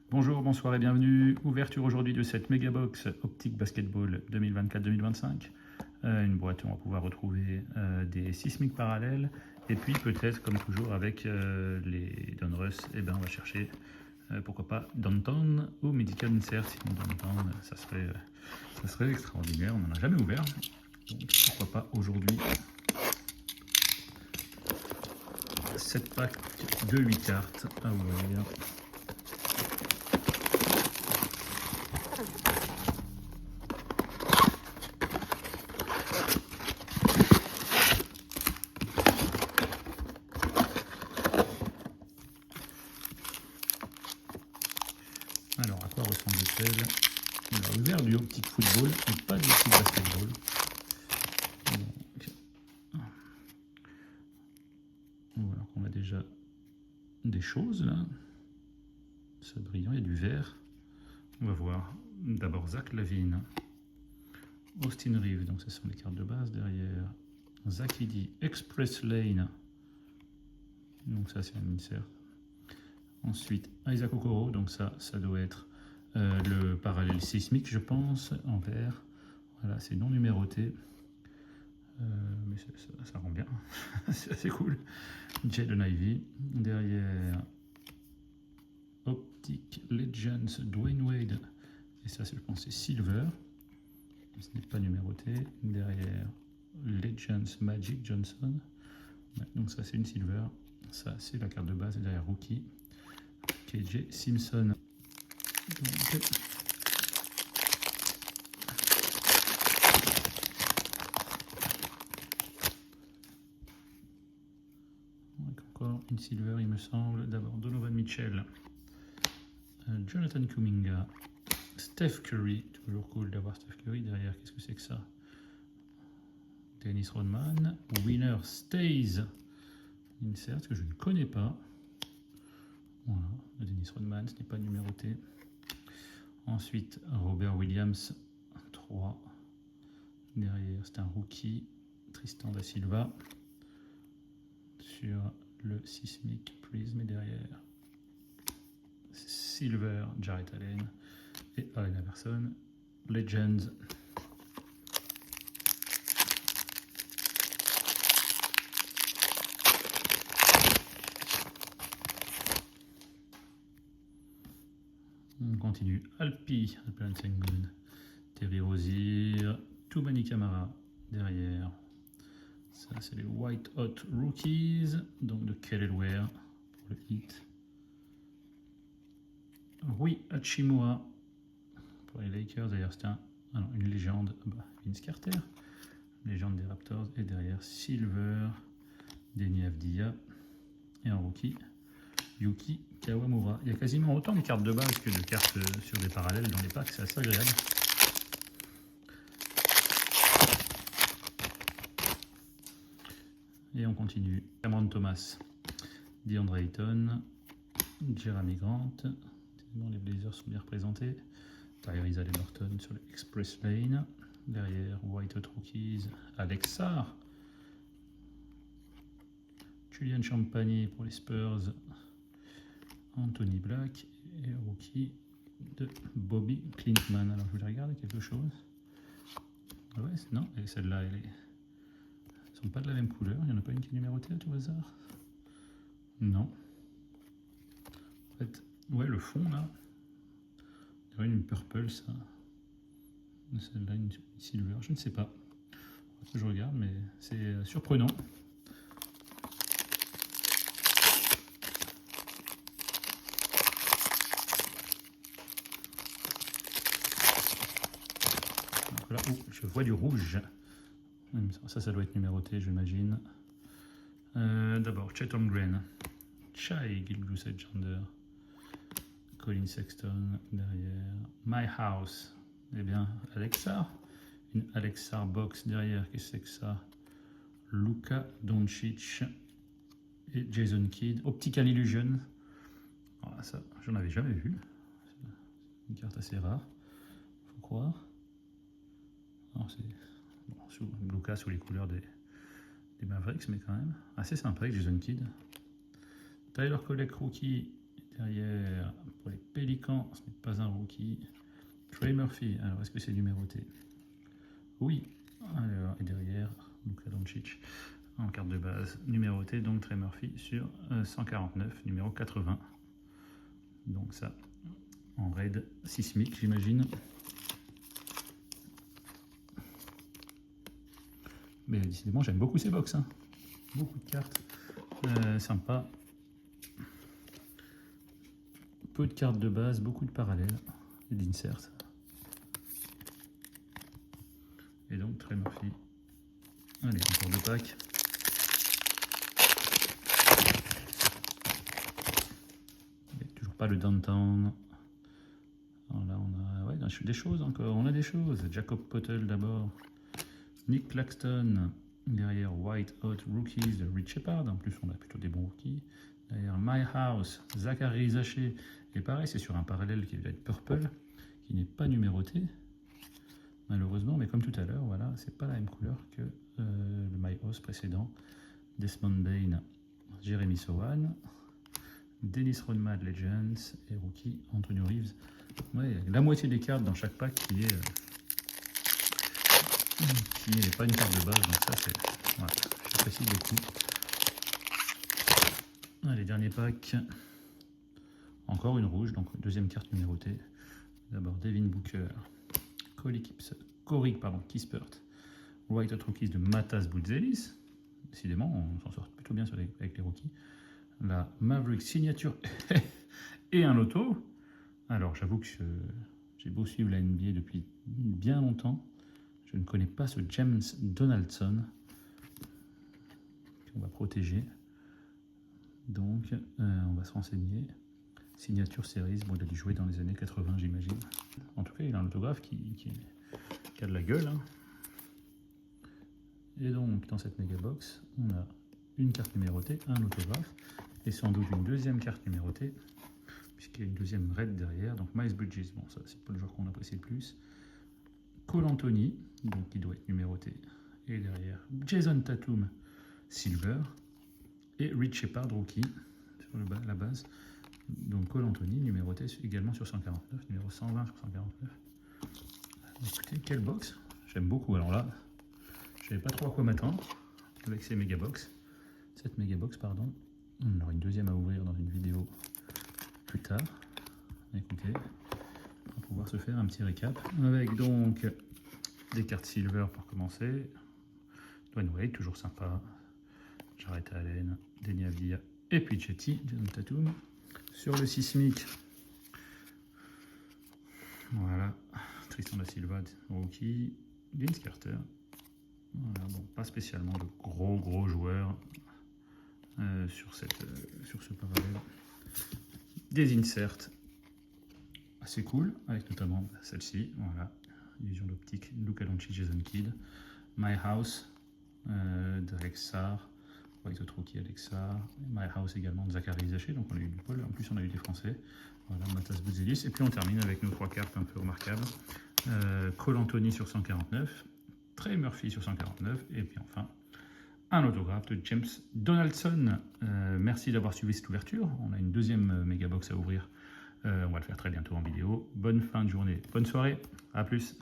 Bonjour, bonsoir et bienvenue. Ouverture aujourd'hui de cette Megabox Optic Basketball 2024-2025. Une boîte où on va pouvoir retrouver des sismiques parallèles. Et puis peut-être, comme toujours avec les Donruss, on va chercher, pourquoi pas, Downtown ou Medical Insert. Sinon Downtown, ça serait extraordinaire. On n'en a jamais ouvert. Donc pourquoi pas aujourd'hui. 7 packs de 8 cartes à ouvrir. Alors, à quoi ressemble-t-elle? On a ouvert du optique football, mais pas du optique basketball. Donc, voilà, on a déjà des choses là. C'est brillant, il y a du vert. On va voir. D'abord Zach Lavine, Austin Reeves, donc ce sont les cartes de base derrière. Zach Edey, Express Lane, donc ça c'est un insert. Ensuite Isaac Okoro, donc ça doit être le parallèle sismique, je pense, en vert. Voilà, c'est non numéroté. Mais ça rend bien, c'est assez cool. Jaden Ivey, derrière Optic Legends Dwayne Wade, et ça je pense c'est Silver, ce n'est pas numéroté. Derrière Legends Magic Johnson, donc ça c'est une Silver, ça c'est la carte de base. Et derrière Rookie KJ Simpson. Donc, encore une Silver il me semble. D'abord Donovan Mitchell, Jonathan Kuminga, Steph Curry, toujours cool d'avoir Steph Curry derrière. Qu'est-ce que c'est que ça? Dennis Rodman, Winner Stays, insert que je ne connais pas. Voilà, Dennis Rodman, ce n'est pas numéroté. Ensuite Robert Williams 3, derrière c'est un rookie, Tristan da Silva sur le Sismic Prism, et derrière Silver Jarrett Allen et Allen Iverson Legends. On continue. Alpi, Alperen Sengun, Terry Rozier, Toumani Camara derrière. Ça c'est les White Hot Rookies, donc de Kelly Ware pour le Heat. Rui Hachimura pour les Lakers, d'ailleurs c'est une légende, Vince Carter, légende des Raptors. Et derrière Silver, Deni Avdija, et un rookie, Yuki Kawamura. Il y a quasiment autant de cartes de base que de cartes sur des parallèles dans les packs, c'est assez agréable. Et on continue. Cameron Thomas, DeAndre Ayton, Jeremy Grant. Les Blazers sont bien représentés. Tyrese Haliburton sur le Express Lane. Derrière White Hot Rookies, Alex Sarr. Julian Champagny pour les Spurs, Anthony Black, et rookie de Bobby Clintman. Alors je voulais regarder quelque chose. Ouais, non, et celle-là, elles ne sont pas de la même couleur. Il n'y en a pas une qui est numérotée à tout hasard? Non. En fait, ouais, le fond là, il y aurait une purple, ça. Celle-là, une silver, je ne sais pas. Je regarde, mais c'est surprenant. Là, je vois du rouge. Ça doit être numéroté, j'imagine. D'abord, Chet Holmgren, Shai Gilgeous-Alexander, Colin Sexton derrière. My House, Alex Sarr. Une Alex Sarr box derrière, qu'est-ce que c'est que ça? Luka Doncic et Jason Kidd. Optical Illusion. Voilà, ça, j'en avais jamais vu. C'est une carte assez rare, faut croire. C'est Luka sous les couleurs des Mavericks, mais quand même assez sympa avec Jason Kidd. Tyler Kolek rookie Derrière, pour les Pélicans, ce n'est pas un rookie. Trey Murphy, alors est-ce que c'est numéroté? Oui. Alors, et derrière, Luka Doncic en carte de base numéroté, donc Trey Murphy sur 149, numéro 80. Donc ça, en raid sismique, j'imagine. Mais décidément, j'aime beaucoup ces box. Hein. Beaucoup de cartes. Sympa. Peu de cartes de base, beaucoup de parallèles et d'insert. Et donc, Trey Murphy. Allez, encore deux packs. Toujours pas le downtown. Alors là, on a ouais, des choses encore. On a des choses. Jacob Poeltl d'abord. Nick Claxton. Derrière White Hot Rookies de Rich Shepard. En plus, on a plutôt des bons rookies. Derrière My House, Zachary Zaché. Et pareil, c'est sur un parallèle qui va être Purple, qui n'est pas numéroté. Malheureusement, mais comme tout à l'heure, voilà, c'est pas la même couleur que le My House précédent. Desmond Bain, Jeremy Sohan, Dennis Rodman Legends et rookie Antonio Reeves. Ouais, la moitié des cartes dans chaque pack qui est pas une carte de base, donc ça c'est voilà, j'apprécie beaucoup. Allez, dernier pack, encore une rouge, donc deuxième carte numérotée. D'abord Devin Booker, Corey Kispert, White Hot Rookies de Matas Boutzelis. Décidément, on s'en sort plutôt bien avec les rookies. La Maverick signature et un loto. Alors, j'avoue que j'ai beau suivre la NBA depuis bien longtemps. Je ne connais pas ce James Donaldson qu'on va protéger. Donc, on va se renseigner. Signature Series, bon, il a dû jouer dans les années 80, j'imagine. En tout cas, il a un autographe qui a de la gueule. Hein. Et donc, dans cette méga box, on a une carte numérotée, un autographe, et sans doute une deuxième carte numérotée, puisqu'il y a une deuxième red derrière. Donc, Miles Bridges, bon, ça, c'est pas le joueur qu'on apprécie le plus. Cole Anthony, donc qui doit être numéroté, et derrière Jason Tatum, Silver, et Rich Shepard, rookie, sur la base. Donc Cole Anthony, numéroté également sur 149, numéro 120 sur 149. Écoutez, quelle box, j'aime beaucoup. Alors là, je savais pas trop à quoi m'attendre avec ces méga box. Cette méga box, pardon. On aura une deuxième à ouvrir dans une vidéo plus tard. Écoutez, on va pouvoir se faire un petit récap avec donc des cartes silver pour commencer. Dwayne Wade, toujours sympa. Jarrett Allen, Deni Avdija et puis Jetty, Jason Tatum. Sur le sismique, voilà, Tristan da Silva, rookie, Vince Carter. Voilà, bon, pas spécialement de gros joueurs sur ce parallèle. Des inserts assez cool, avec notamment celle-ci, voilà, illusion d'optique, Luka Doncic, Jason Kidd, My House, Derek Sarr, White Hot Rookie Alexa, My House également de Zachary Zaché, donc on a eu du Paul, en plus on a eu des Français, voilà, Matas Boutzelis, et puis on termine avec nos trois cartes un peu remarquables, Cole Anthony sur 149, Trey Murphy sur 149, et puis enfin un autographe de James Donaldson. Merci d'avoir suivi cette ouverture, on a une deuxième méga box à ouvrir, on va le faire très bientôt en vidéo. Bonne fin de journée, bonne soirée, à plus.